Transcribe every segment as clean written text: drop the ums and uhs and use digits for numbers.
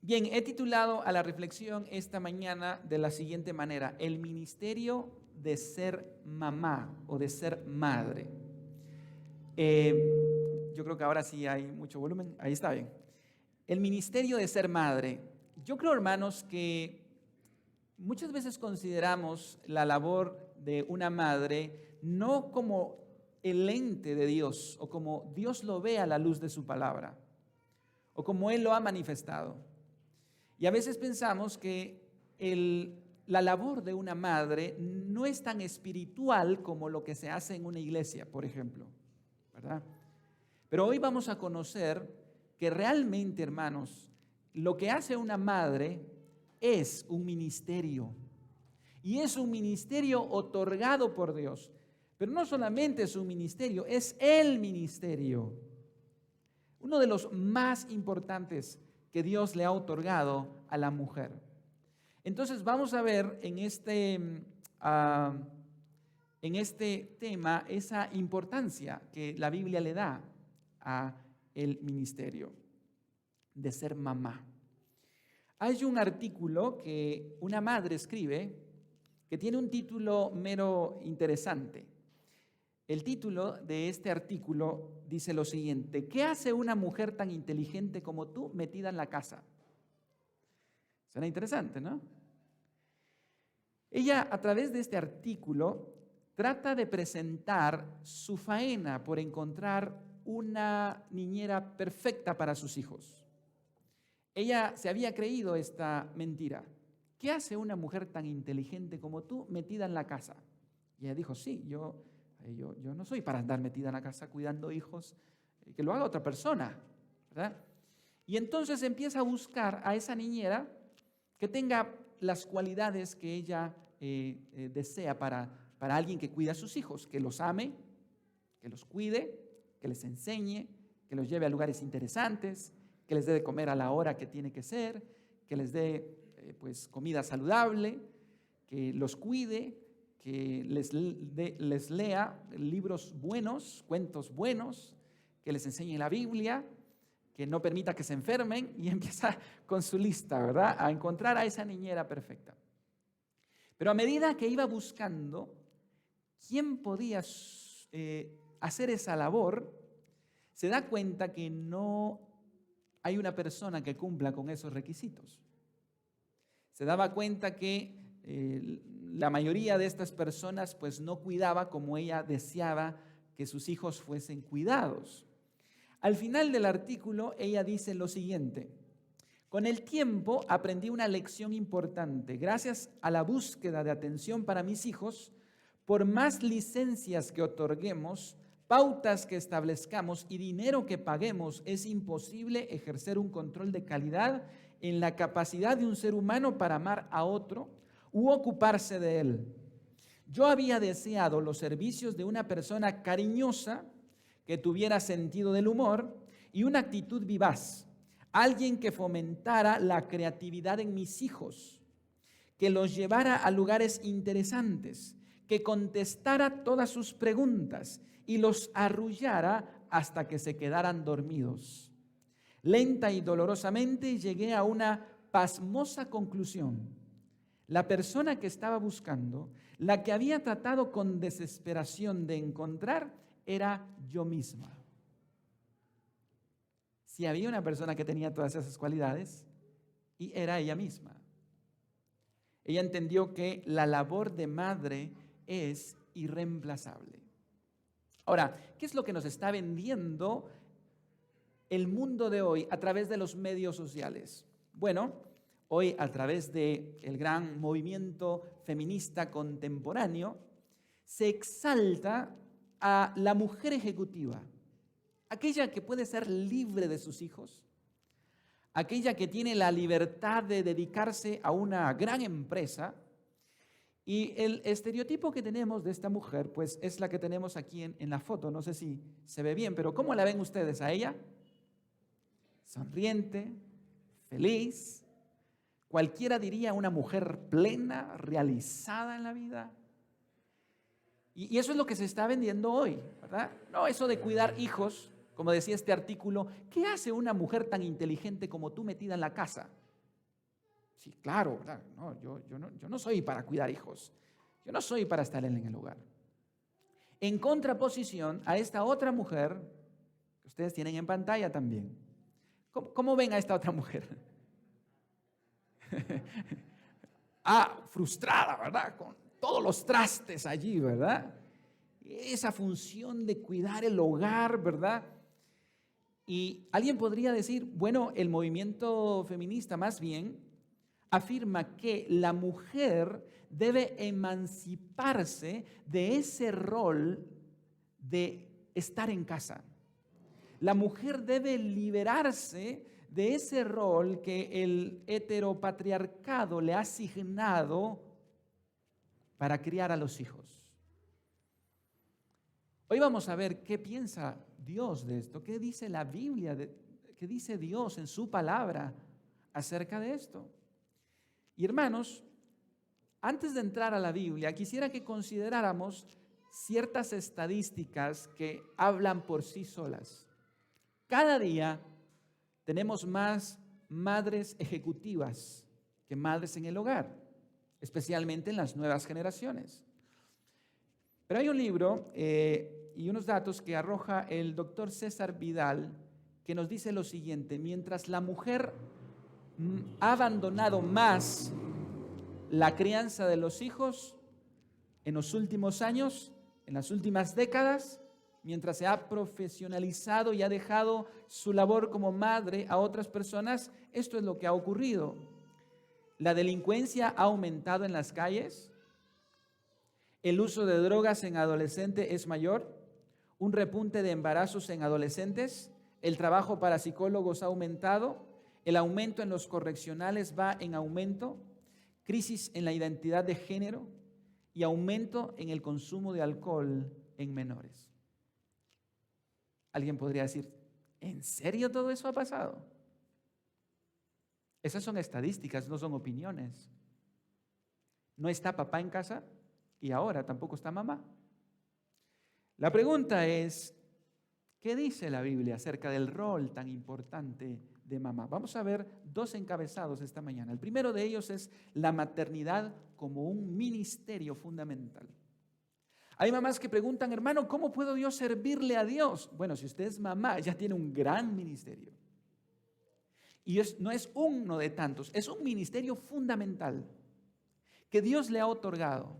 Bien, he titulado a la reflexión esta mañana de la siguiente manera: el ministerio de ser mamá o de ser madre. Yo creo que ahora sí hay mucho volumen, ahí está bien. El ministerio de ser madre. Yo creo, hermanos, que muchas veces consideramos la labor de una madre no como el ente de Dios o como Dios lo ve a la luz de su palabra o como Él lo ha manifestado. Y a veces pensamos que la labor de una madre no es tan espiritual como lo que se hace en una iglesia, por ejemplo, ¿verdad? Pero hoy vamos a conocer que realmente, hermanos, lo que hace una madre es un ministerio. Y es un ministerio otorgado por Dios. Pero no solamente es un ministerio, es el ministerio. Uno de los más importantes que Dios le ha otorgado a la mujer. Entonces vamos a ver en este tema esa importancia que la Biblia le da a el ministerio de ser mamá. Hay un artículo que una madre escribe que tiene un título mero interesante. El título de este artículo dice lo siguiente: ¿qué hace una mujer tan inteligente como tú metida en la casa? Suena interesante, ¿no? Ella, a través de este artículo, trata de presentar su faena por encontrar una niñera perfecta para sus hijos. Ella se había creído esta mentira. ¿Qué hace una mujer tan inteligente como tú metida en la casa? Y ella dijo: sí, yo no soy para andar metida en la casa cuidando hijos, que lo haga otra persona, ¿verdad? Y entonces empieza a buscar a esa niñera que tenga las cualidades que ella desea para alguien que cuida a sus hijos, que los ame, que los cuide, que les enseñe, que los lleve a lugares interesantes, que les dé de comer a la hora que tiene que ser, que les dé pues comida saludable, que los cuide, que les lea libros buenos, cuentos buenos, que les enseñe la Biblia, que no permita que se enfermen, y empieza con su lista, ¿verdad?, a encontrar a esa niñera perfecta. Pero a medida que iba buscando quién podía hacer esa labor, se da cuenta que no hay una persona que cumpla con esos requisitos. Se daba cuenta que la mayoría de estas personas pues no cuidaba como ella deseaba que sus hijos fuesen cuidados. Al final del artículo ella dice lo siguiente: con el tiempo aprendí una lección importante. Gracias a la búsqueda de atención para mis hijos, por más licencias que otorguemos, pautas que establezcamos y dinero que paguemos, es imposible ejercer un control de calidad en la capacidad de un ser humano para amar a otro u ocuparse de él. Yo había deseado los servicios de una persona cariñosa, que tuviera sentido del humor y una actitud vivaz, alguien que fomentara la creatividad en mis hijos, que los llevara a lugares interesantes, que contestara todas sus preguntas y los arrullara hasta que se quedaran dormidos. Lenta y dolorosamente llegué a una pasmosa conclusión. La persona que estaba buscando, la que había tratado con desesperación de encontrar, era yo misma. Si había una persona que tenía todas esas cualidades, y era ella misma. Ella entendió que la labor de madre es irreemplazable. Ahora, ¿qué es lo que nos está vendiendo el mundo de hoy a través de los medios sociales? Bueno, hoy a través del gran movimiento feminista contemporáneo se exalta a la mujer ejecutiva, aquella que puede ser libre de sus hijos, aquella que tiene la libertad de dedicarse a una gran empresa. Y el estereotipo que tenemos de esta mujer, pues es la que tenemos aquí en la foto. No sé si se ve bien, pero ¿cómo la ven ustedes a ella? Sonriente, feliz. Cualquiera diría una mujer plena, realizada en la vida. Y eso es lo que se está vendiendo hoy, ¿verdad? No, eso de cuidar hijos, como decía este artículo. ¿Qué hace una mujer tan inteligente como tú metida en la casa? Sí, claro, ¿verdad? No, yo no soy para cuidar hijos. Yo no soy para estar en el hogar. En contraposición a esta otra mujer, que ustedes tienen en pantalla también. ¿Cómo ven a esta otra mujer? Frustrada, ¿verdad? Con todos los trastes allí, ¿verdad? Esa función de cuidar el hogar, ¿verdad? Y alguien podría decir, bueno, el movimiento feminista más bien afirma que la mujer debe emanciparse de ese rol de estar en casa. La mujer debe liberarse de ese rol que el heteropatriarcado le ha asignado para criar a los hijos. Hoy vamos a ver qué piensa Dios de esto, qué dice la Biblia, qué dice Dios en su palabra acerca de esto. Y hermanos, antes de entrar a la Biblia, quisiera que consideráramos ciertas estadísticas que hablan por sí solas. Cada día tenemos más madres ejecutivas que madres en el hogar, especialmente en las nuevas generaciones. Pero hay un libro y unos datos que arroja el doctor César Vidal que nos dice lo siguiente: mientras la mujer ha abandonado más la crianza de los hijos en los últimos años, en las últimas décadas, mientras se ha profesionalizado y ha dejado su labor como madre a otras personas, esto es lo que ha ocurrido. La delincuencia ha aumentado en las calles, el uso de drogas en adolescentes es mayor, un repunte de embarazos en adolescentes, el trabajo para psicólogos ha aumentado, el aumento en los correccionales va en aumento, crisis en la identidad de género y aumento en el consumo de alcohol en menores. Alguien podría decir, ¿en serio todo eso ha pasado? Esas son estadísticas, no son opiniones. No está papá en casa y ahora tampoco está mamá. La pregunta es, ¿qué dice la Biblia acerca del rol tan importante de mamá? Vamos a ver dos encabezados esta mañana. El primero de ellos es la maternidad como un ministerio fundamental. Hay mamás que preguntan, hermano, ¿cómo puedo yo servirle a Dios? Bueno, si usted es mamá, ya tiene un gran ministerio. Y no es uno de tantos, es un ministerio fundamental que Dios le ha otorgado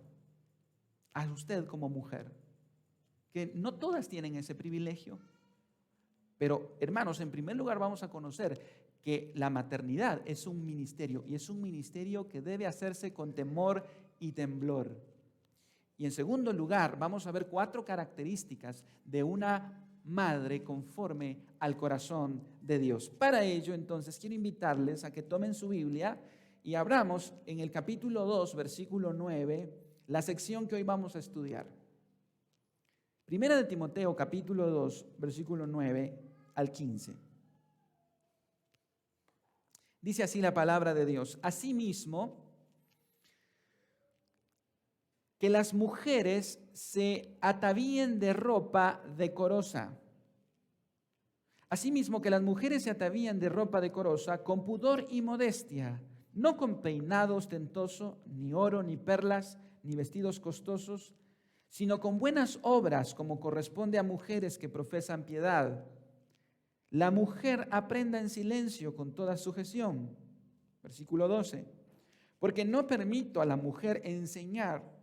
a usted como mujer. Que no todas tienen ese privilegio. Pero, hermanos, en primer lugar vamos a conocer que la maternidad es un ministerio y es un ministerio que debe hacerse con temor y temblor. Y en segundo lugar, vamos a ver 4 características de una madre conforme al corazón de Dios. Para ello, entonces, quiero invitarles a que tomen su Biblia y abramos en el capítulo 2, versículo 9, la sección que hoy vamos a estudiar. Primera de Timoteo, capítulo 2, versículo 9 al 15. Dice así la palabra de Dios: asimismo, que las mujeres se atavíen de ropa decorosa. Asimismo, que las mujeres se atavíen de ropa decorosa, con pudor y modestia, no con peinado ostentoso, ni oro, ni perlas, ni vestidos costosos, sino con buenas obras, como corresponde a mujeres que profesan piedad. La mujer aprenda en silencio con toda sujeción. Versículo 12. Porque no permito a la mujer enseñar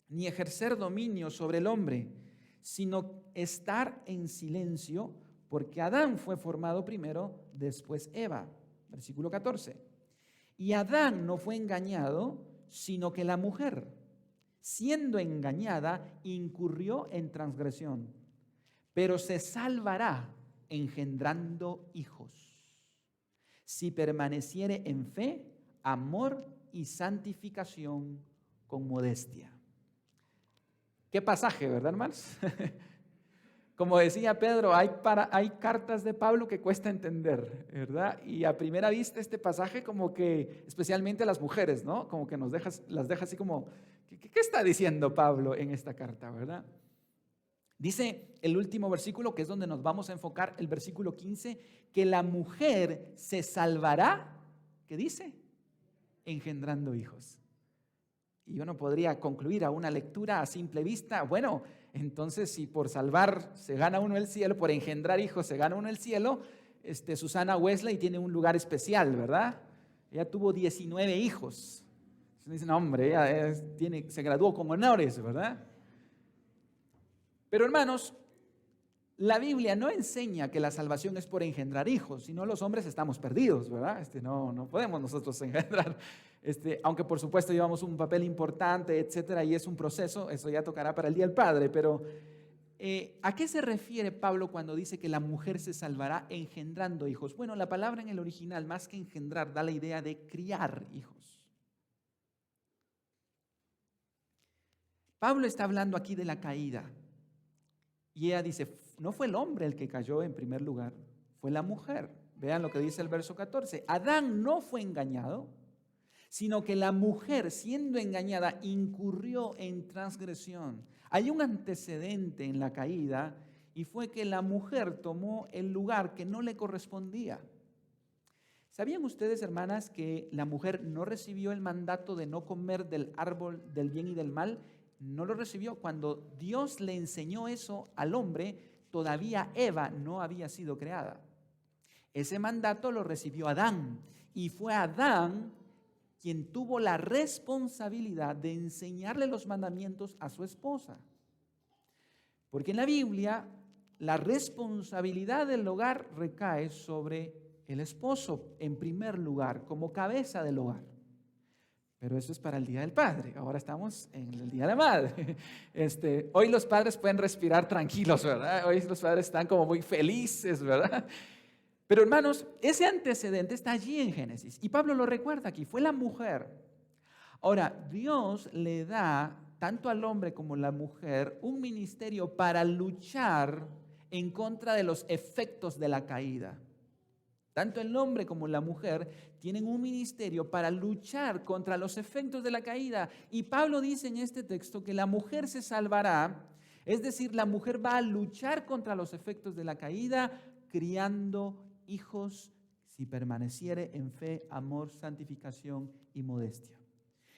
ni ejercer dominio sobre el hombre, sino estar en silencio, porque Adán fue formado primero, después Eva. Versículo 14. Y Adán no fue engañado, sino que la mujer, siendo engañada, incurrió en transgresión, pero se salvará engendrando hijos, si permaneciere en fe, amor y santificación con modestia. Qué pasaje, ¿verdad, hermanos? Como decía Pedro, hay cartas de Pablo que cuesta entender, ¿verdad? Y a primera vista este pasaje como que, especialmente a las mujeres, ¿no? Como que las deja así como, ¿qué está diciendo Pablo en esta carta, verdad? Dice el último versículo, que es donde nos vamos a enfocar, el versículo 15, que la mujer se salvará, ¿qué dice? engendrando hijos. Y uno podría concluir a una lectura a simple vista, bueno, entonces si por salvar se gana uno el cielo, por engendrar hijos se gana uno el cielo, Susana Wesley tiene un lugar especial, ¿verdad? Ella tuvo 19 hijos. Dicen, hombre, ella se graduó con honores, ¿verdad? Pero hermanos, la Biblia no enseña que la salvación es por engendrar hijos, sino los hombres estamos perdidos, ¿verdad? No podemos nosotros engendrar, aunque por supuesto llevamos un papel importante, etcétera, y es un proceso, eso ya tocará para el Día del Padre, pero ¿a qué se refiere Pablo cuando dice que la mujer se salvará engendrando hijos? Bueno, la palabra en el original, más que engendrar, da la idea de criar hijos. Pablo está hablando aquí de la caída. Y ella dice, no fue el hombre el que cayó en primer lugar, fue la mujer. Vean lo que dice el verso 14. Adán no fue engañado, sino que la mujer, siendo engañada, incurrió en transgresión. Hay un antecedente en la caída y fue que la mujer tomó el lugar que no le correspondía. ¿Sabían ustedes, hermanas, que la mujer no recibió el mandato de no comer del árbol del bien y del mal? No lo recibió. Cuando Dios le enseñó eso al hombre, todavía Eva no había sido creada. Ese mandato lo recibió Adán y fue Adán quien tuvo la responsabilidad de enseñarle los mandamientos a su esposa. Porque en la Biblia la responsabilidad del hogar recae sobre el esposo en primer lugar, como cabeza del hogar. Pero eso es para el Día del Padre. Ahora estamos en el Día de la Madre. Hoy los padres pueden respirar tranquilos, ¿verdad? Hoy los padres están como muy felices, ¿verdad? Pero hermanos, ese antecedente está allí en Génesis. Y Pablo lo recuerda aquí, fue la mujer. Ahora, Dios le da tanto al hombre como a la mujer un ministerio para luchar en contra de los efectos de la caída. Tanto el hombre como la mujer tienen un ministerio para luchar contra los efectos de la caída. Y Pablo dice en este texto que la mujer se salvará, es decir, la mujer va a luchar contra los efectos de la caída, criando hijos si permaneciere en fe, amor, santificación y modestia.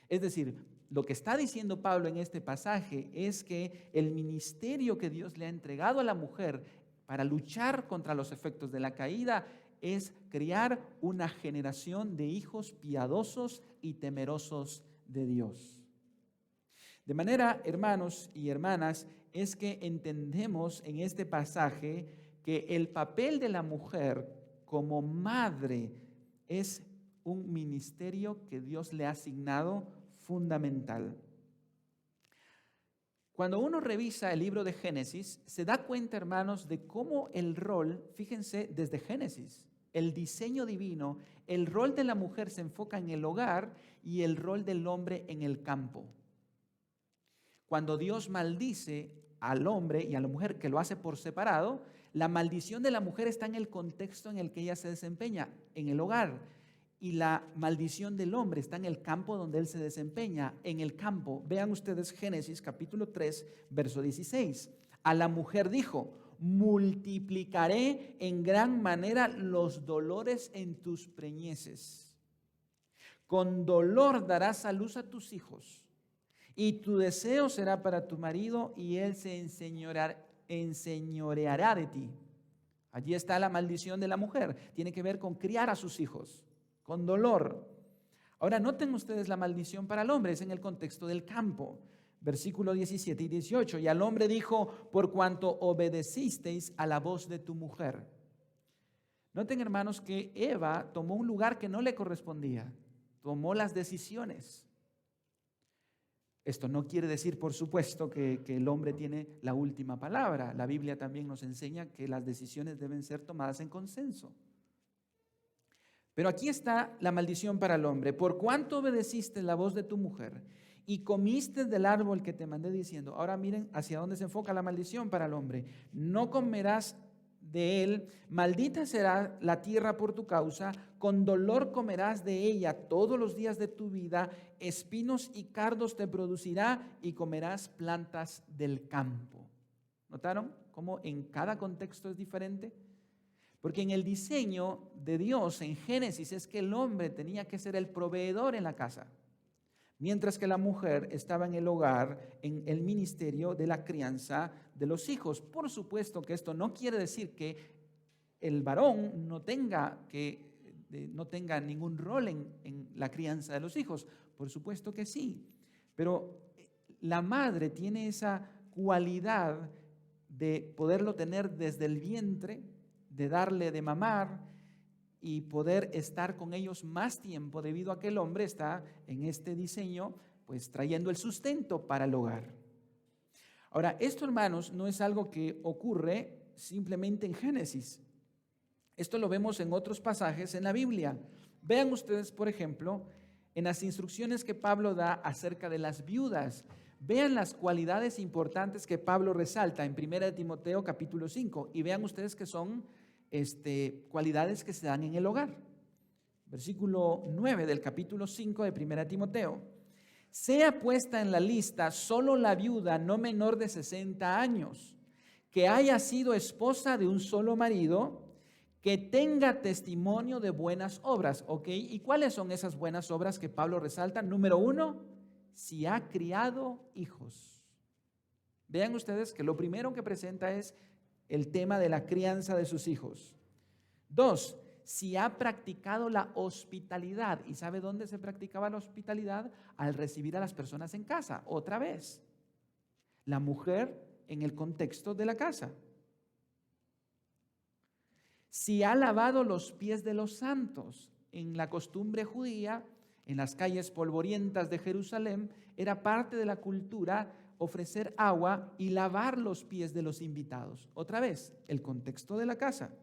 Es decir, lo que está diciendo Pablo en este pasaje es que el ministerio que Dios le ha entregado a la mujer para luchar contra los efectos de la caída es criar una generación de hijos piadosos y temerosos de Dios. De manera, hermanos y hermanas, es que entendemos en este pasaje que el papel de la mujer como madre es un ministerio que Dios le ha asignado fundamental. Cuando uno revisa el libro de Génesis, se da cuenta, hermanos, de cómo el rol, fíjense, desde Génesis, el diseño divino, el rol de la mujer se enfoca en el hogar y el rol del hombre en el campo. Cuando Dios maldice al hombre y a la mujer, que lo hace por separado, la maldición de la mujer está en el contexto en el que ella se desempeña, en el hogar. Y la maldición del hombre está en el campo donde él se desempeña, en el campo. Vean ustedes Génesis capítulo 3, verso 16. A la mujer dijo, multiplicaré en gran manera los dolores en tus preñeces. Con dolor darás a luz a tus hijos, y tu deseo será para tu marido, y él se enseñoreará de ti. Allí está la maldición de la mujer. Tiene que ver con criar a sus hijos, con dolor. Ahora noten ustedes la maldición para el hombre, es en el contexto del campo. Versículo 17 y 18. Y al hombre dijo, por cuanto obedecisteis a la voz de tu mujer. Noten, hermanos, que Eva tomó un lugar que no le correspondía. Tomó las decisiones. Esto no quiere decir, por supuesto, que el hombre tiene la última palabra. La Biblia también nos enseña que las decisiones deben ser tomadas en consenso. Pero aquí está la maldición para el hombre. Por cuanto obedeciste la voz de tu mujer y comiste del árbol que te mandé diciendo. Ahora miren hacia dónde se enfoca la maldición para el hombre. No comerás de él, maldita será la tierra por tu causa, con dolor comerás de ella todos los días de tu vida, espinos y cardos te producirá y comerás plantas del campo. ¿Notaron cómo en cada contexto es diferente? Porque en el diseño de Dios, en Génesis, es que el hombre tenía que ser el proveedor en la casa, mientras que la mujer estaba en el hogar, en el ministerio de la crianza de los hijos. Por supuesto que esto no quiere decir que el varón no tenga ningún rol en la crianza de los hijos. Por supuesto que sí, pero la madre tiene esa cualidad de poderlo tener desde el vientre, de darle de mamar y poder estar con ellos más tiempo, debido a que el hombre está en este diseño, pues trayendo el sustento para el hogar. Ahora, esto, hermanos, no es algo que ocurre simplemente en Génesis. Esto lo vemos en otros pasajes en la Biblia. Vean ustedes, por ejemplo, en las instrucciones que Pablo da acerca de las viudas. Vean las cualidades importantes que Pablo resalta en 1 Timoteo capítulo 5 y vean ustedes que son cualidades que se dan en el hogar. Versículo 9 del capítulo 5 de 1 Timoteo. Sea puesta en la lista solo la viuda no menor de 60 años, que haya sido esposa de un solo marido, que tenga testimonio de buenas obras. ¿Ok? ¿Y cuáles son esas buenas obras que Pablo resalta? Número 1, si ha criado hijos. Vean ustedes que lo primero que presenta es el tema de la crianza de sus hijos. 2, si ha practicado la hospitalidad. ¿Y sabe dónde se practicaba la hospitalidad? Al recibir a las personas en casa. Otra vez, la mujer en el contexto de la casa. Si ha lavado los pies de los santos. En la costumbre judía, en las calles polvorientas de Jerusalén, era parte de la cultura ofrecer agua y lavar los pies de los invitados. Otra vez, el contexto de la casa.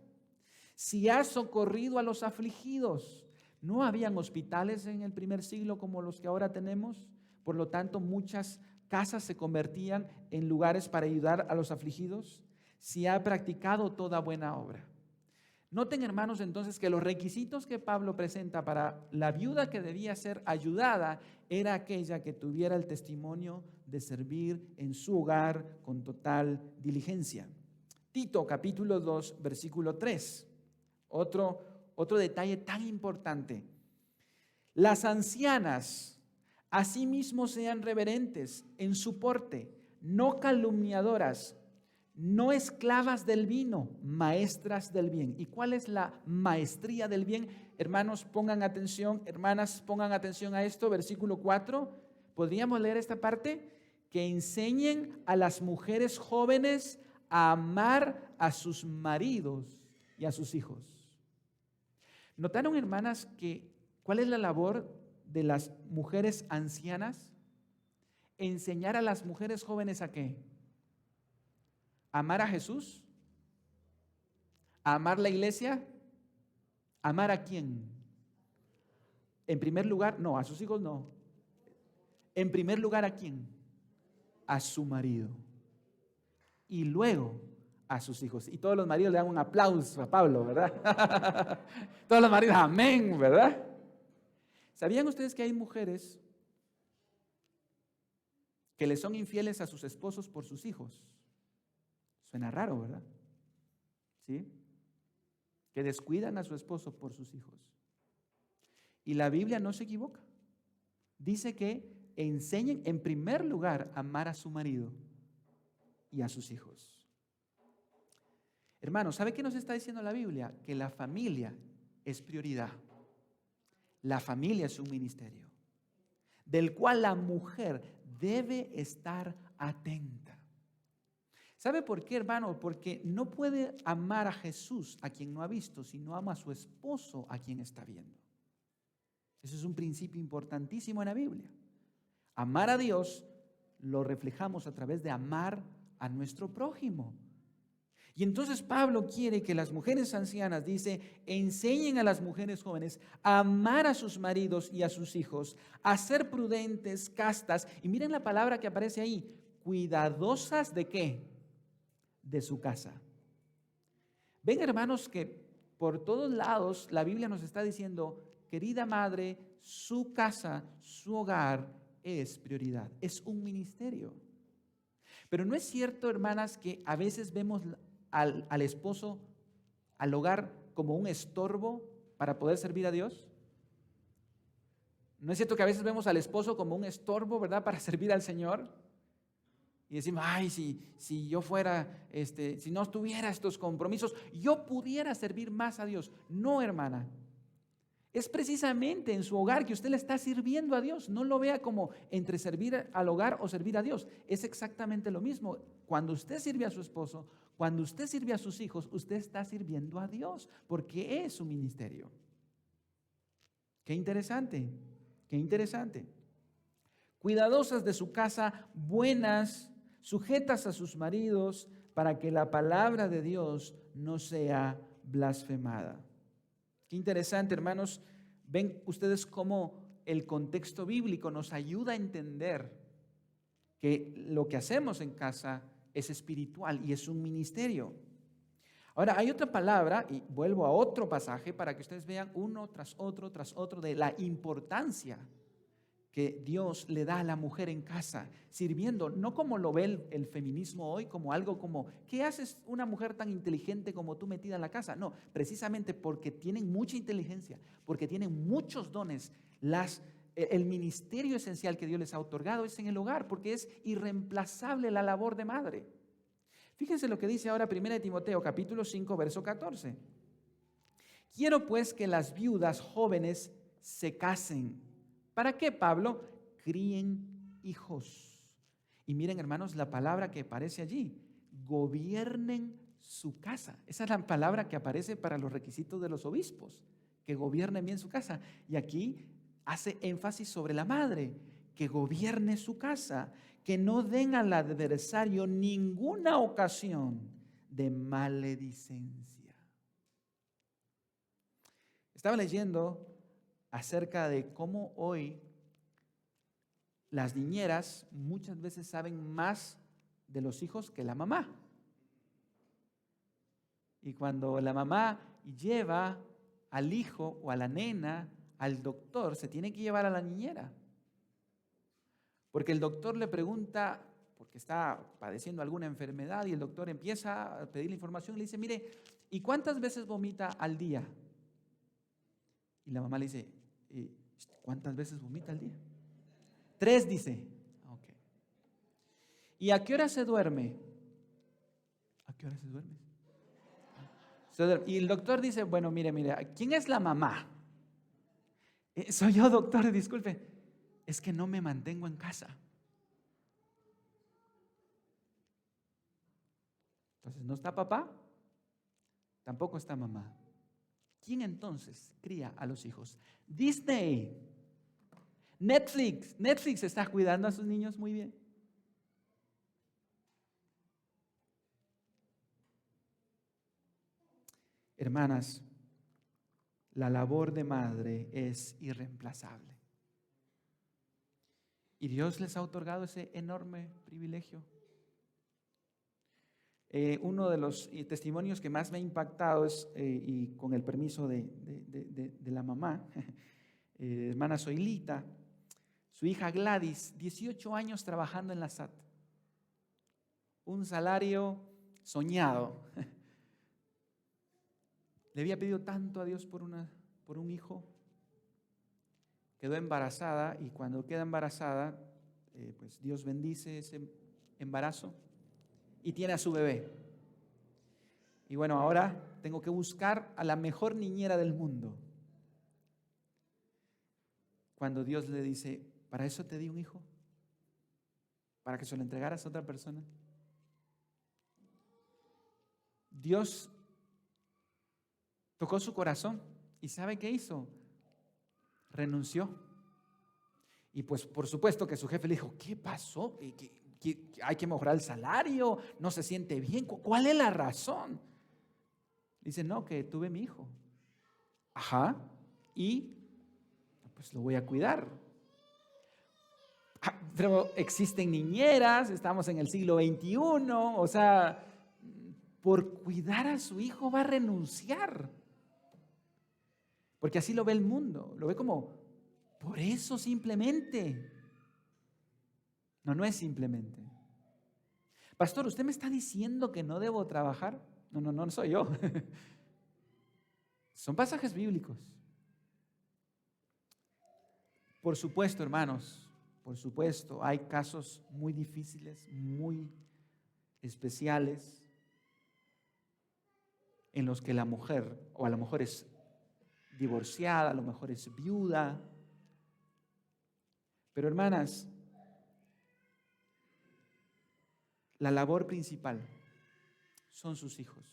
Si ha socorrido a los afligidos. No habían hospitales en el primer siglo como los que ahora tenemos, por lo tanto muchas casas se convertían en lugares para ayudar a los afligidos. Si ha practicado toda buena obra. Noten, hermanos, entonces que los requisitos que Pablo presenta para la viuda que debía ser ayudada era aquella que tuviera el testimonio de servir en su hogar con total diligencia. Tito capítulo 2 versículo 3, otro detalle tan importante. Las ancianas asimismo sean reverentes en su porte, no calumniadoras, no esclavas del vino, maestras del bien. ¿Y cuál es la maestría del bien? Hermanos, pongan atención, hermanas, pongan atención a esto, versículo 4. ¿Podríamos leer esta parte? Que enseñen a las mujeres jóvenes a amar a sus maridos y a sus hijos. ¿Notaron, hermanas, cuál es la labor de las mujeres ancianas? Enseñar a las mujeres jóvenes ¿a qué? ¿Amar a Jesús? ¿Amar la iglesia? ¿Amar a quién? En primer lugar, no, a sus hijos no. En primer lugar, ¿a quién? A su marido. Y luego a sus hijos. Y todos los maridos le dan un aplauso a Pablo, ¿verdad? Todos los maridos, amén, ¿verdad? ¿Sabían ustedes que hay mujeres que le son infieles a sus esposos por sus hijos? Suena raro, ¿verdad? ¿Sí? Que descuidan a su esposo por sus hijos. Y la Biblia no se equivoca. Dice que enseñen en primer lugar a amar a su marido y a sus hijos. Hermanos, ¿sabe qué nos está diciendo la Biblia? Que la familia es prioridad. La familia es un ministerio, del cual la mujer debe estar atenta. ¿Sabe por qué, hermano? Porque no puede amar a Jesús a quien no ha visto, sino ama a su esposo a quien está viendo. Eso es un principio importantísimo en la Biblia. Amar a Dios lo reflejamos a través de amar a nuestro prójimo. Y entonces Pablo quiere que las mujeres ancianas, dice, enseñen a las mujeres jóvenes a amar a sus maridos y a sus hijos, a ser prudentes, castas. Y miren la palabra que aparece ahí, cuidadosas ¿de qué? De su casa. Ven, hermanos, que por todos lados la Biblia nos está diciendo, querida madre, su casa, su hogar es prioridad, es un ministerio. Pero no es cierto, hermanas, que a veces vemos al esposo al hogar como un estorbo para poder servir a Dios? ¿No es cierto que a veces vemos al esposo como un estorbo, ¿verdad?, para servir al Señor? Y decimos, ay, si yo fuera, si no tuviera estos compromisos, yo pudiera servir más a Dios. No, hermana. Es precisamente en su hogar que usted le está sirviendo a Dios. No lo vea como entre servir al hogar o servir a Dios. Es exactamente lo mismo. Cuando usted sirve a su esposo, cuando usted sirve a sus hijos, usted está sirviendo a Dios, porque es su ministerio. Qué interesante, qué interesante. Cuidadosas de su casa, buenas, sujetas a sus maridos, para que la palabra de Dios no sea blasfemada. Qué interesante, hermanos. Ven ustedes cómo el contexto bíblico nos ayuda a entender que lo que hacemos en casa es espiritual y es un ministerio. Ahora, hay otra palabra, y vuelvo a otro pasaje para que ustedes vean uno tras otro de la importancia que Dios le da a la mujer en casa, sirviendo, no como lo ve el feminismo hoy, como algo como, ¿qué haces una mujer tan inteligente como tú metida en la casa? No, precisamente porque tienen mucha inteligencia, porque tienen muchos dones. El ministerio esencial que Dios les ha otorgado es en el hogar, porque es irreemplazable la labor de madre. Fíjense lo que dice ahora 1 Timoteo capítulo 5, verso 14. Quiero pues que las viudas jóvenes se casen. ¿Para qué, Pablo? Críen hijos. Y miren, hermanos, la palabra que aparece allí, gobiernen su casa. Esa es la palabra que aparece para los requisitos de los obispos, que gobiernen bien su casa. Y aquí hace énfasis sobre la madre, que gobierne su casa, que no den al adversario ninguna ocasión de maledicencia. Estaba leyendo acerca de cómo hoy las niñeras muchas veces saben más de los hijos que la mamá. Y cuando la mamá lleva al hijo o a la nena al doctor, se tiene que llevar a la niñera. Porque el doctor le pregunta, porque está padeciendo alguna enfermedad, y el doctor empieza a pedirle información y le dice, mire, ¿y cuántas veces vomita al día? Y la mamá le dice, ¿cuántas veces vomita al día? 3, dice. Okay. ¿Y a qué hora se duerme? ¿A qué hora se duerme? Y el doctor dice, bueno, mire, ¿quién es la mamá? Soy yo, doctor, disculpe. Es que no me mantengo en casa. Entonces, ¿no está papá? Tampoco está mamá. ¿Quién entonces cría a los hijos? Disney. Netflix está cuidando a sus niños muy bien. Hermanas, la labor de madre es irreemplazable. Y Dios les ha otorgado ese enorme privilegio. Uno de los testimonios que más me ha impactado es, y con el permiso de la mamá, hermana Zoilita, su hija Gladys, 18 años trabajando en la SAT. Un salario soñado. Le había pedido tanto a Dios por un hijo. Quedó embarazada, y cuando queda embarazada, pues Dios bendice ese embarazo y tiene a su bebé. Y bueno, ahora tengo que buscar a la mejor niñera del mundo. Cuando Dios le dice, ¿para eso te di un hijo? ¿Para que se lo entregaras a otra persona? Dios tocó su corazón, y ¿sabe qué hizo? Renunció. Y pues por supuesto que su jefe le dijo, ¿qué pasó? ¿Que hay que mejorar el salario? ¿No se siente bien? ¿Cuál es la razón? Dice, no, que tuve mi hijo. Ajá, y pues lo voy a cuidar. Pero existen niñeras, estamos en el siglo XXI, o sea, por cuidar a su hijo va a renunciar. Porque así lo ve el mundo, lo ve como, por eso simplemente. No es simplemente. Pastor, ¿usted me está diciendo que no debo trabajar? No soy yo. Son pasajes bíblicos. Por supuesto, hermanos, por supuesto, hay casos muy difíciles, muy especiales, en los que la mujer, o a lo mejor es divorciada, a lo mejor es viuda. Pero hermanas, la labor principal son sus hijos.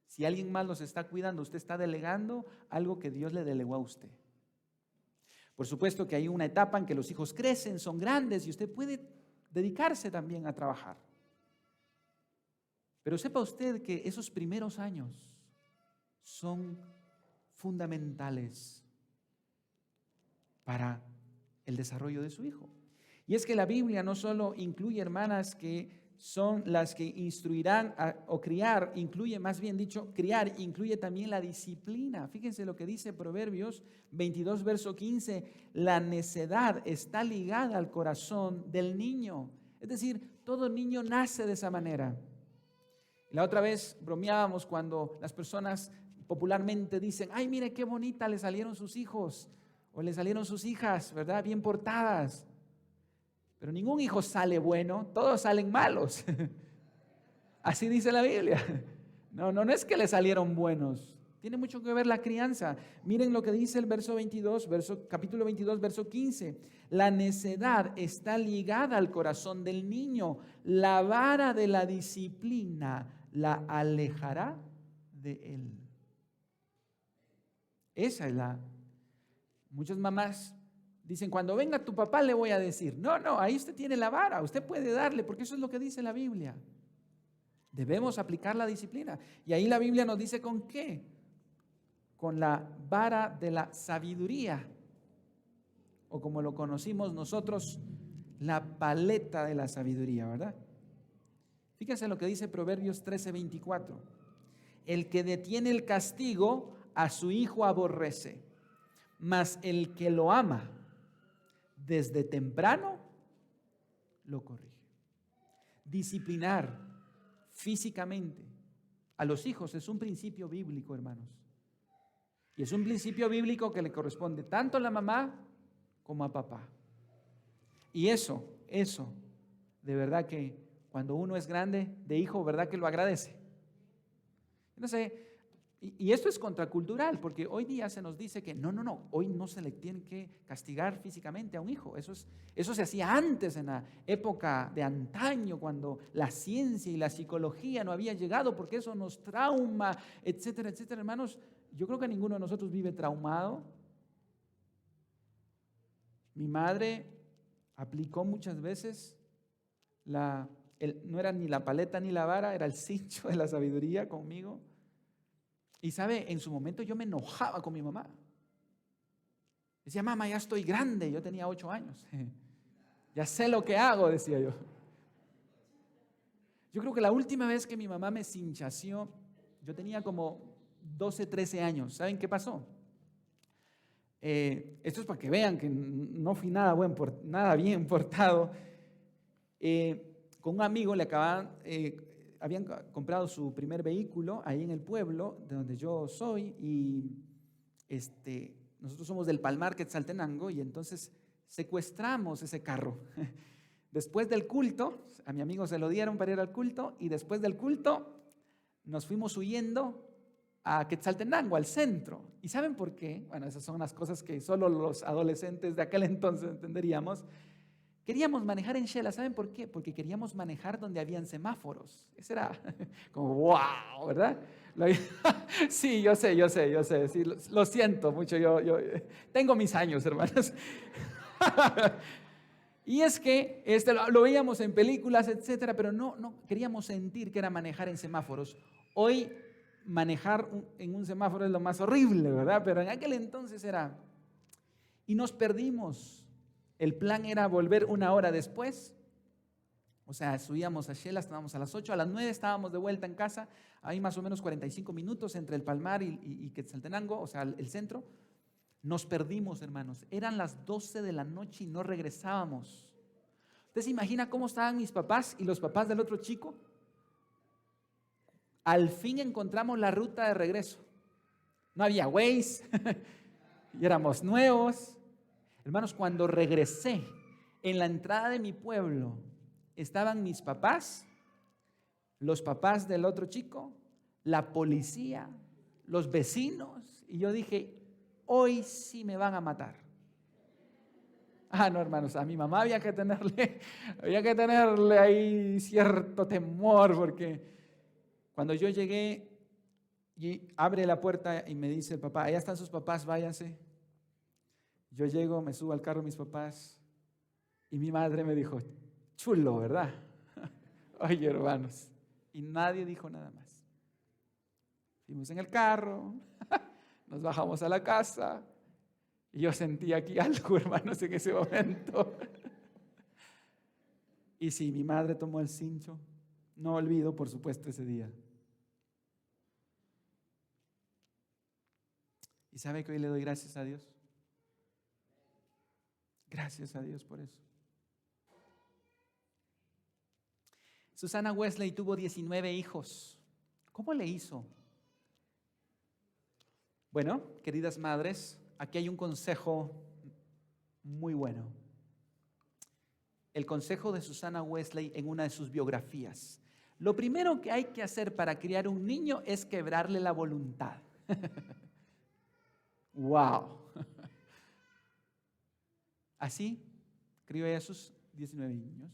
Si alguien más los está cuidando, usted está delegando algo que Dios le delegó a usted. Por supuesto que hay una etapa en que los hijos crecen, son grandes y usted puede dedicarse también a trabajar. Pero sepa usted que esos primeros años son fundamentales para el desarrollo de su hijo. Y es que la Biblia no solo incluye, hermanas, que son las que instruirán o criar, incluye, más bien dicho, criar, incluye también la disciplina. Fíjense lo que dice Proverbios 22, verso 15, la necedad está ligada al corazón del niño. Es decir, todo niño nace de esa manera. La otra vez bromeábamos cuando las personas popularmente dicen, ay, mire qué bonita le salieron sus hijos o le salieron sus hijas, ¿verdad? Bien portadas. Pero ningún hijo sale bueno, todos salen malos. Así dice la Biblia. No es que le salieron buenos. Tiene mucho que ver la crianza. Miren lo que dice el verso 22, capítulo 22, verso 15. La necedad está ligada al corazón del niño. La vara de la disciplina la alejará de él. Esa es muchas mamás dicen, cuando venga tu papá le voy a decir. No, ahí usted tiene la vara, usted puede darle, porque eso es lo que dice la Biblia. Debemos aplicar la disciplina. Y ahí la Biblia nos dice con qué. Con la vara de la sabiduría. O como lo conocimos nosotros, la paleta de la sabiduría, ¿verdad? Fíjense lo que dice Proverbios 13:24. El que detiene el castigo a su hijo aborrece, mas el que lo ama desde temprano lo corrige. Disciplinar físicamente a los hijos es un principio bíblico, hermanos. Y es un principio bíblico que le corresponde tanto a la mamá como a papá. Y eso, de verdad que cuando uno es grande de hijo, ¿verdad que lo agradece? No sé, y esto es contracultural, porque hoy día se nos dice que no, hoy no se le tiene que castigar físicamente a un hijo. Eso se hacía antes, en la época de antaño, cuando la ciencia y la psicología no habían llegado, porque eso nos trauma, etcétera, etcétera. Hermanos, yo creo que ninguno de nosotros vive traumado. Mi madre aplicó muchas veces no era ni la paleta ni la vara, era el cincho de la sabiduría conmigo. Y sabe, en su momento yo me enojaba con mi mamá. Decía, mamá, ya estoy grande, yo tenía 8 años. Ya sé lo que hago, decía yo. Yo creo que la última vez que mi mamá me cinchació, yo tenía como 12, 13 años. ¿Saben qué pasó? Esto es para que vean que no fui nada bien portado. Con un amigo le habían comprado su primer vehículo ahí en el pueblo de donde yo soy, y nosotros somos del Palmar, Quetzaltenango, y entonces secuestramos ese carro. Después del culto, a mi amigo se lo dieron para ir al culto, y después del culto nos fuimos huyendo a Quetzaltenango, al centro. ¿Y saben por qué? Bueno, esas son las cosas que solo los adolescentes de aquel entonces entenderíamos. Queríamos manejar en Shela, ¿saben por qué? Porque queríamos manejar donde habían semáforos. Eso era como wow, ¿verdad? Sí, yo sé, sí, lo siento mucho, yo tengo mis años, hermanos. Y es que lo veíamos en películas, etcétera, pero no queríamos sentir que era manejar en semáforos. Hoy manejar en un semáforo es lo más horrible, ¿verdad? Pero en aquel entonces era. Y nos perdimos. El plan era volver 1 hora después. O sea, subíamos a Shela, estábamos a las 8, a las 9 estábamos de vuelta en casa. Hay más o menos 45 minutos entre el Palmar y Quetzaltenango, o sea, el centro. Nos perdimos, hermanos. Eran las 12 de la noche y no regresábamos. ¿Usted se imagina cómo estaban mis papás y los papás del otro chico? Al fin encontramos la ruta de regreso. No había Waze y éramos nuevos. Hermanos, cuando regresé, en la entrada de mi pueblo estaban mis papás, los papás del otro chico, la policía, los vecinos, y yo dije, hoy sí me van a matar. No, hermanos, a mi mamá había que tenerle ahí cierto temor, porque cuando yo llegué y abre la puerta y me dice el papá, allá están sus papás, váyanse. Yo llego, me subo al carro de mis papás y mi madre me dijo, chulo, ¿verdad? Oye, hermanos, y nadie dijo nada más. Fuimos en el carro, nos bajamos a la casa y yo sentí aquí algo, hermanos, en ese momento. Y sí, mi madre tomó el cincho. No olvido, por supuesto, ese día. ¿Y sabe que hoy le doy gracias a Dios? Gracias a Dios por eso. Susana Wesley tuvo 19 hijos. ¿Cómo le hizo? Bueno, queridas madres, aquí hay un consejo muy bueno. El consejo de Susana Wesley en una de sus biografías. Lo primero que hay que hacer para criar un niño es quebrarle la voluntad. ¡Wow! Así crió ella a sus 19 niños.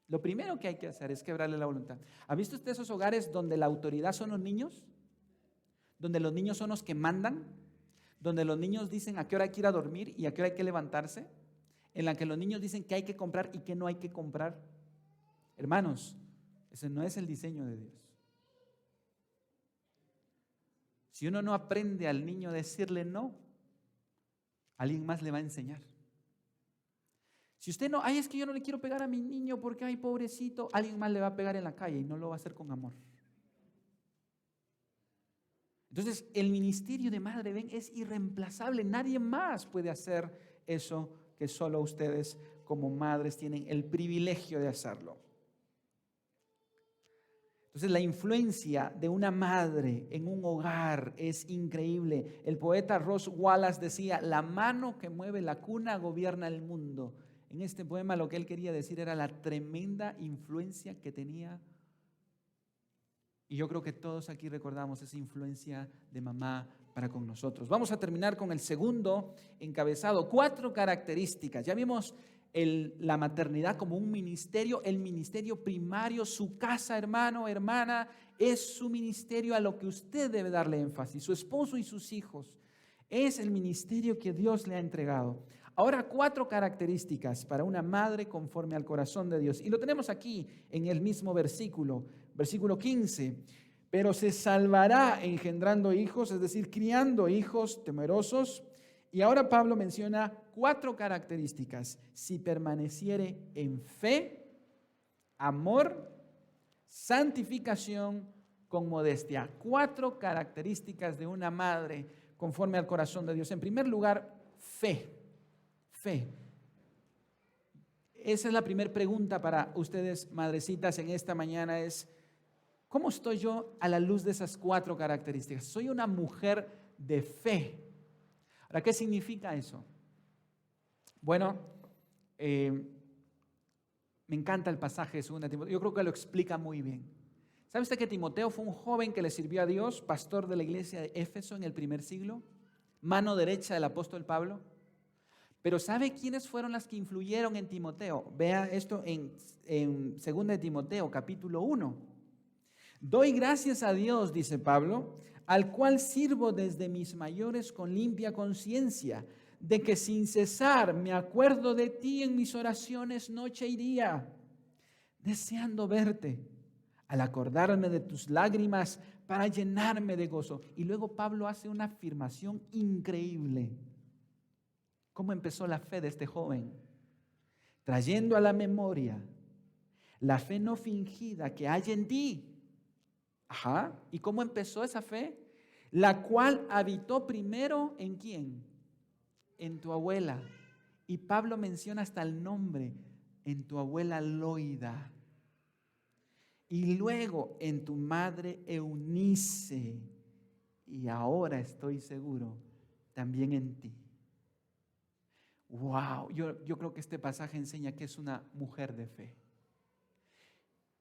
Lo primero que hay que hacer es quebrarle la voluntad. ¿Ha visto usted esos hogares donde la autoridad son los niños? Donde los niños son los que mandan, donde los niños dicen a qué hora hay que ir a dormir y a qué hora hay que levantarse, en la que los niños dicen qué hay que comprar y qué no hay que comprar. Hermanos, ese no es el diseño de Dios. Si uno no aprende al niño a decirle no, alguien más le va a enseñar. Si usted no, es que yo no le quiero pegar a mi niño porque, pobrecito, alguien más le va a pegar en la calle y no lo va a hacer con amor. Entonces, el ministerio de Madre Ven es irreemplazable. Nadie más puede hacer eso que solo ustedes como madres tienen el privilegio de hacerlo. Entonces, la influencia de una madre en un hogar es increíble. El poeta Ross Wallace decía, la mano que mueve la cuna gobierna el mundo. En este poema lo que él quería decir era la tremenda influencia que tenía. Y yo creo que todos aquí recordamos esa influencia de mamá para con nosotros. Vamos a terminar con el segundo encabezado. 4 características. Ya vimos la maternidad como un ministerio, el ministerio primario, su casa, hermano, hermana, es su ministerio a lo que usted debe darle énfasis. Su esposo y sus hijos. Es el ministerio que Dios le ha entregado. Ahora 4 características para una madre conforme al corazón de Dios. Y lo tenemos aquí en el mismo versículo. Versículo 15, pero se salvará engendrando hijos, es decir, criando hijos temerosos. Y ahora Pablo menciona 4 características. Si permaneciere en fe, amor, santificación con modestia. 4 características de una madre conforme al corazón de Dios. En primer lugar, fe. Fe. Esa es la primera pregunta para ustedes, madrecitas, en esta mañana es, ¿cómo estoy yo a la luz de esas 4 características? Soy una mujer de fe. Ahora, ¿qué significa eso? Bueno, me encanta el pasaje de 2 Timoteo. Yo creo que lo explica muy bien. ¿Sabe usted que Timoteo fue un joven que le sirvió a Dios, pastor de la iglesia de Éfeso en el primer siglo? Mano derecha del apóstol Pablo. Pero ¿sabe quiénes fueron las que influyeron en Timoteo? Vea esto en 2 Timoteo, capítulo 1. Doy gracias a Dios, dice Pablo, al cual sirvo desde mis mayores con limpia conciencia, de que sin cesar me acuerdo de ti en mis oraciones noche y día, deseando verte, al acordarme de tus lágrimas para llenarme de gozo. Y luego Pablo hace una afirmación increíble. ¿Cómo empezó la fe de este joven? Trayendo a la memoria la fe no fingida que hay en ti. Ajá. ¿Y cómo empezó esa fe? La cual habitó primero ¿en quién? En tu abuela. Y Pablo menciona hasta el nombre, en tu abuela Loida. Y luego en tu madre Eunice. y ahora estoy seguro también en ti. Wow, yo creo que este pasaje enseña que es una mujer de fe.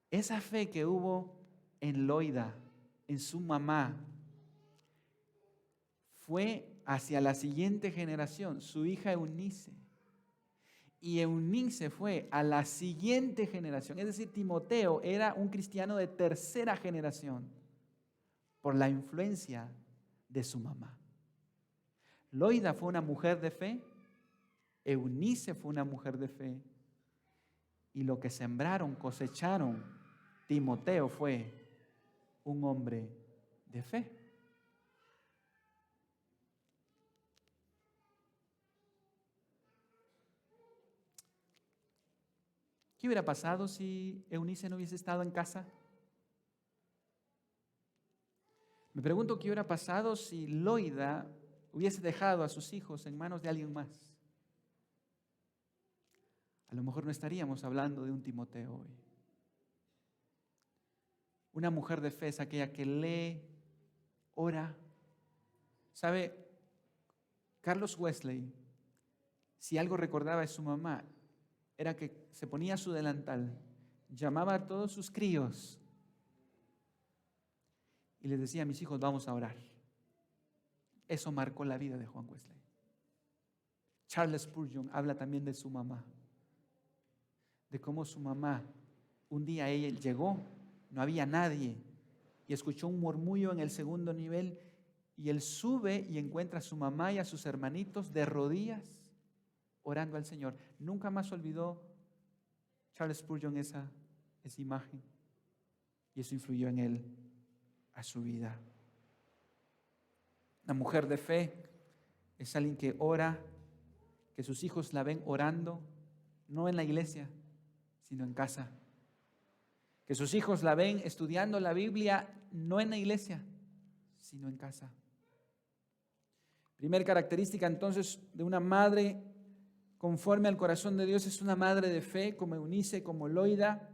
Esa fe que hubo en Loida, en su mamá, fue hacia la siguiente generación, su hija Eunice. Y Eunice fue a la siguiente generación. Es decir, Timoteo era un cristiano de tercera generación por la influencia de su mamá. Loida fue una mujer de fe. Eunice fue una mujer de fe. Y lo que sembraron, cosecharon, Timoteo fue un hombre de fe. ¿Qué hubiera pasado si Eunice no hubiese estado en casa? Me pregunto qué hubiera pasado si Loida hubiese dejado a sus hijos en manos de alguien más. A lo mejor no estaríamos hablando de un Timoteo hoy. Una mujer de fe es aquella que lee, ora. ¿Sabe? Carlos Wesley, si algo recordaba de su mamá, era que se ponía su delantal, llamaba a todos sus críos y les decía: mis hijos, vamos a orar. Eso marcó la vida de Juan Wesley. Charles Spurgeon habla también de su mamá, de cómo su mamá, un día ella llegó, no había nadie, y escuchó un murmullo en el segundo nivel, y él sube y encuentra a su mamá y a sus hermanitos de rodillas, orando al Señor. Nunca más olvidó Charles Spurgeon esa imagen, y eso influyó en él, a su vida. Una mujer de fe es alguien que ora, que sus hijos la ven orando, no en la iglesia, sino en casa. Que sus hijos la ven estudiando la Biblia, no en la iglesia, sino en casa. Primera característica entonces de una madre conforme al corazón de Dios es una madre de fe, como Eunice, como Loida.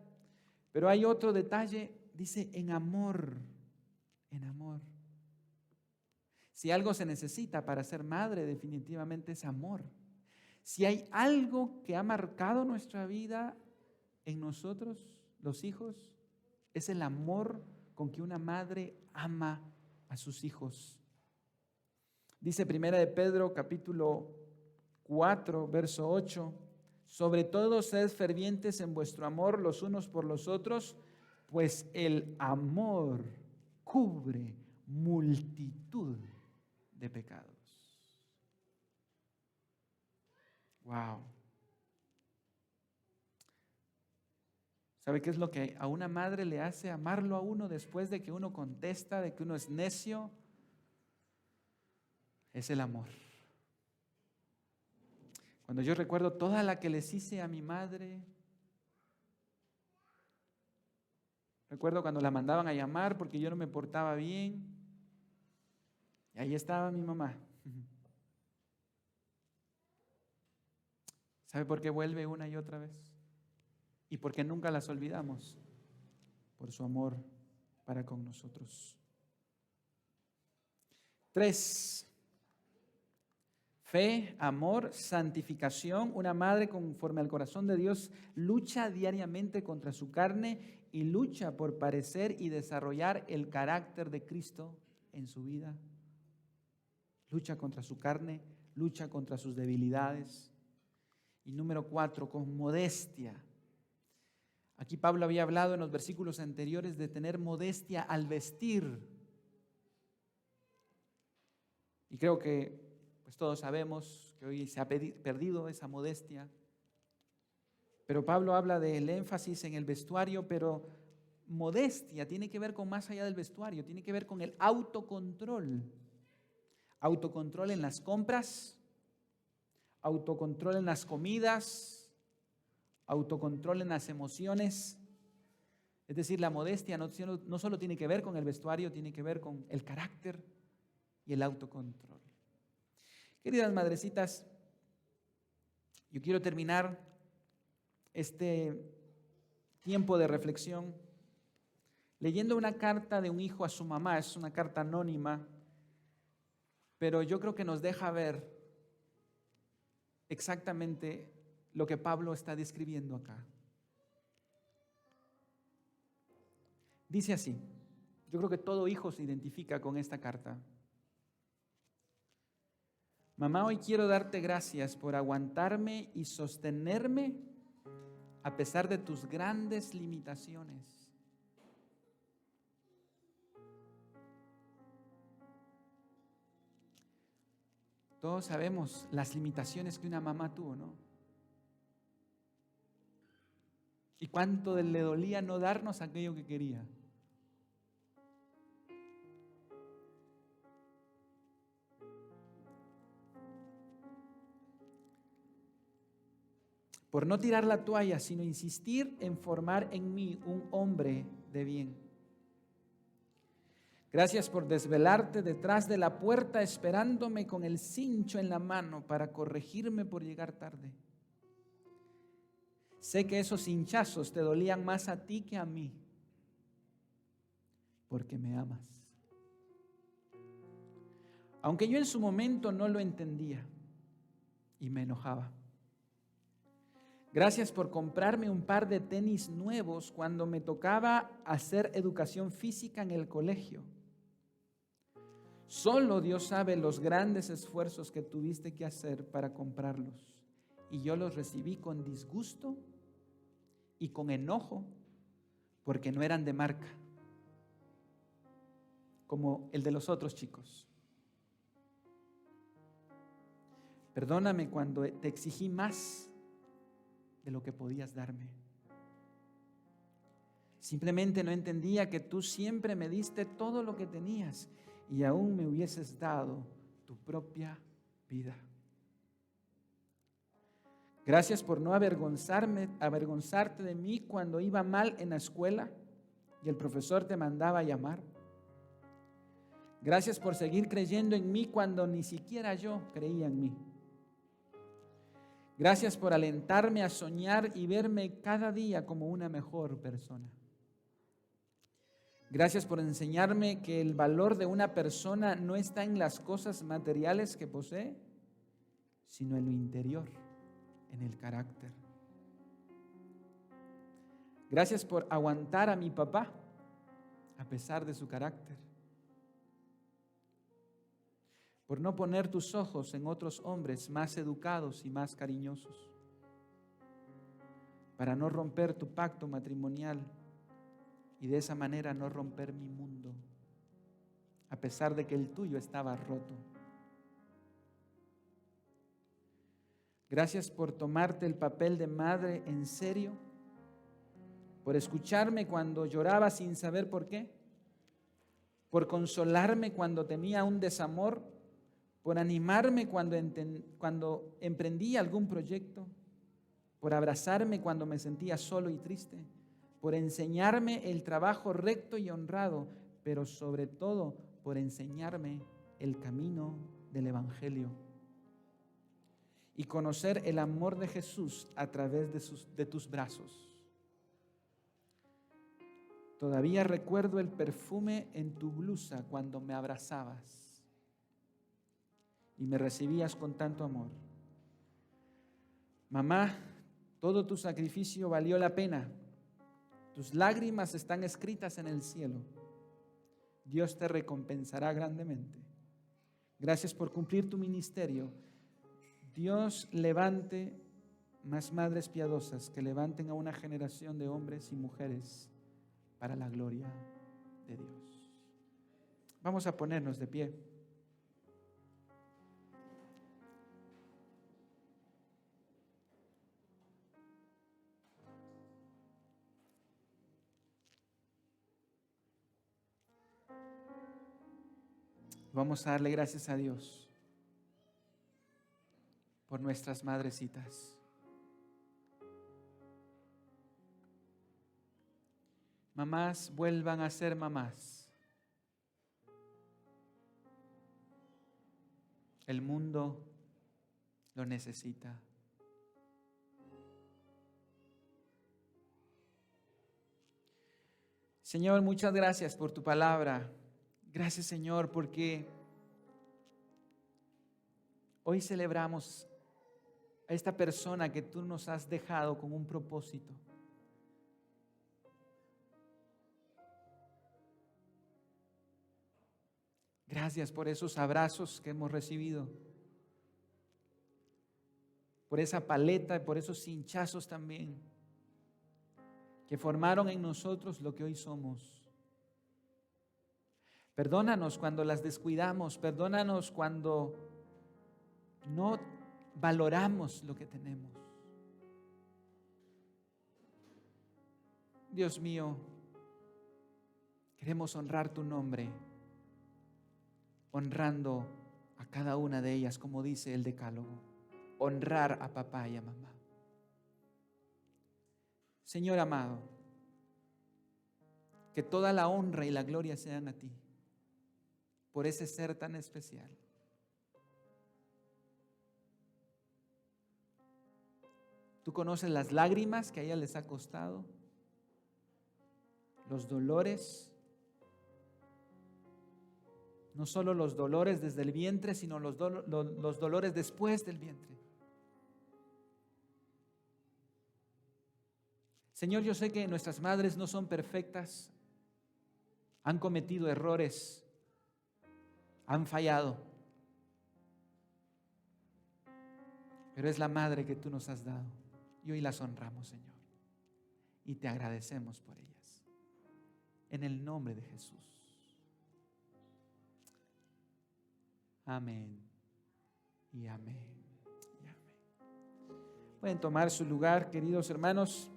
Pero hay otro detalle, dice en amor, en amor. Si algo se necesita para ser madre, definitivamente es amor. Si hay algo que ha marcado nuestra vida en nosotros, los hijos, es el amor con que una madre ama a sus hijos. Dice Primera de Pedro, capítulo 4, verso 8: sobre todo sed fervientes en vuestro amor los unos por los otros, pues el amor cubre multitud de pecados. Wow. ¿Sabe qué es lo que a una madre le hace amarlo a uno después de que uno contesta, de que uno es necio? Es el amor. Cuando yo recuerdo toda la que les hice a mi madre, recuerdo cuando la mandaban a llamar porque yo no me portaba bien, y ahí estaba mi mamá. ¿Sabe por qué vuelve una y otra vez? Y porque nunca las olvidamos, por su amor para con nosotros. 3. Fe, amor, santificación. Una madre conforme al corazón de Dios lucha diariamente contra su carne y lucha por parecer y desarrollar el carácter de Cristo en su vida. Lucha contra su carne, lucha contra sus debilidades. Y número 4, con modestia. Aquí Pablo había hablado en los versículos anteriores de tener modestia al vestir. Y creo que pues todos sabemos que hoy se ha perdido esa modestia. Pero Pablo habla del énfasis en el vestuario, pero modestia tiene que ver con más allá del vestuario, tiene que ver con el autocontrol. Autocontrol en las compras, autocontrol en las comidas, autocontrol en las emociones. Es decir, la modestia no solo tiene que ver con el vestuario, tiene que ver con el carácter y el autocontrol. Queridas madrecitas, yo quiero terminar este tiempo de reflexión leyendo una carta de un hijo a su mamá. Es una carta anónima pero yo creo que nos deja ver exactamente lo que Pablo está describiendo acá. Dice así, yo creo que todo hijo se identifica con esta carta. Mamá, hoy quiero darte gracias por aguantarme y sostenerme a pesar de tus grandes limitaciones. Todos sabemos las limitaciones que una mamá tuvo, ¿no? Y cuánto le dolía no darnos aquello que quería. Por no tirar la toalla, sino insistir en formar en mí un hombre de bien. Gracias por desvelarte detrás de la puerta esperándome con el cincho en la mano para corregirme por llegar tarde. Sé que esos hinchazos te dolían más a ti que a mí, porque me amas. Aunque yo en su momento no lo entendía y me enojaba. Gracias por comprarme un par de tenis nuevos cuando me tocaba hacer educación física en el colegio. Solo Dios sabe los grandes esfuerzos que tuviste que hacer para comprarlos. Y yo los recibí con disgusto y con enojo porque no eran de marca, como el de los otros chicos. Perdóname cuando te exigí más de lo que podías darme. Simplemente no entendía que tú siempre me diste todo lo que tenías y aún me hubieses dado tu propia vida. Gracias por no avergonzarte de mí cuando iba mal en la escuela y el profesor te mandaba a llamar. Gracias por seguir creyendo en mí cuando ni siquiera yo creía en mí. Gracias por alentarme a soñar y verme cada día como una mejor persona. Gracias por enseñarme que el valor de una persona no está en las cosas materiales que posee, sino en lo interior, en el carácter. Gracias por aguantar a mi papá a pesar de su carácter. Por no poner tus ojos en otros hombres más educados y más cariñosos. Para no romper tu pacto matrimonial y de esa manera no romper mi mundo, a pesar de que el tuyo estaba roto. Gracias por tomarte el papel de madre en serio, por escucharme cuando lloraba sin saber por qué, por consolarme cuando tenía un desamor, por animarme cuando emprendí algún proyecto, por abrazarme cuando me sentía solo y triste, por enseñarme el trabajo recto y honrado, pero sobre todo por enseñarme el camino del Evangelio y conocer el amor de Jesús a través de tus brazos. Todavía recuerdo el perfume en tu blusa cuando me abrazabas y me recibías con tanto amor. Mamá, todo tu sacrificio valió la pena. Tus lágrimas están escritas en el cielo. Dios te recompensará grandemente. Gracias por cumplir tu ministerio. Dios levante más madres piadosas que levanten a una generación de hombres y mujeres para la gloria de Dios. Vamos a ponernos de pie. Vamos a darle gracias a Dios por nuestras madrecitas. Mamás, vuelvan a ser mamás. El mundo lo necesita. Señor, muchas gracias por tu palabra. Gracias, Señor, porque Hoy celebramos a esta persona que tú nos has dejado con un propósito. Gracias por esos abrazos que hemos recibido, por esa paleta y por esos hinchazos también, que formaron en nosotros lo que hoy somos. Perdónanos cuando las descuidamos, perdónanos cuando no valoramos lo que tenemos. Dios mío, queremos honrar tu nombre, honrando a cada una de ellas, como dice el Decálogo, honrar a papá y a mamá. Señor amado, que toda la honra y la gloria sean a ti, por ese ser tan especial. Tú conoces las lágrimas que a ella les ha costado, los dolores, no solo los dolores desde el vientre, sino los dolores después del vientre. Señor, yo sé que nuestras madres no son perfectas, han cometido errores, han fallado, pero es la madre que tú nos has dado y hoy las honramos, Señor, y te agradecemos por ellas. En el nombre de Jesús. Amén y amén y amén. Pueden tomar su lugar, queridos hermanos.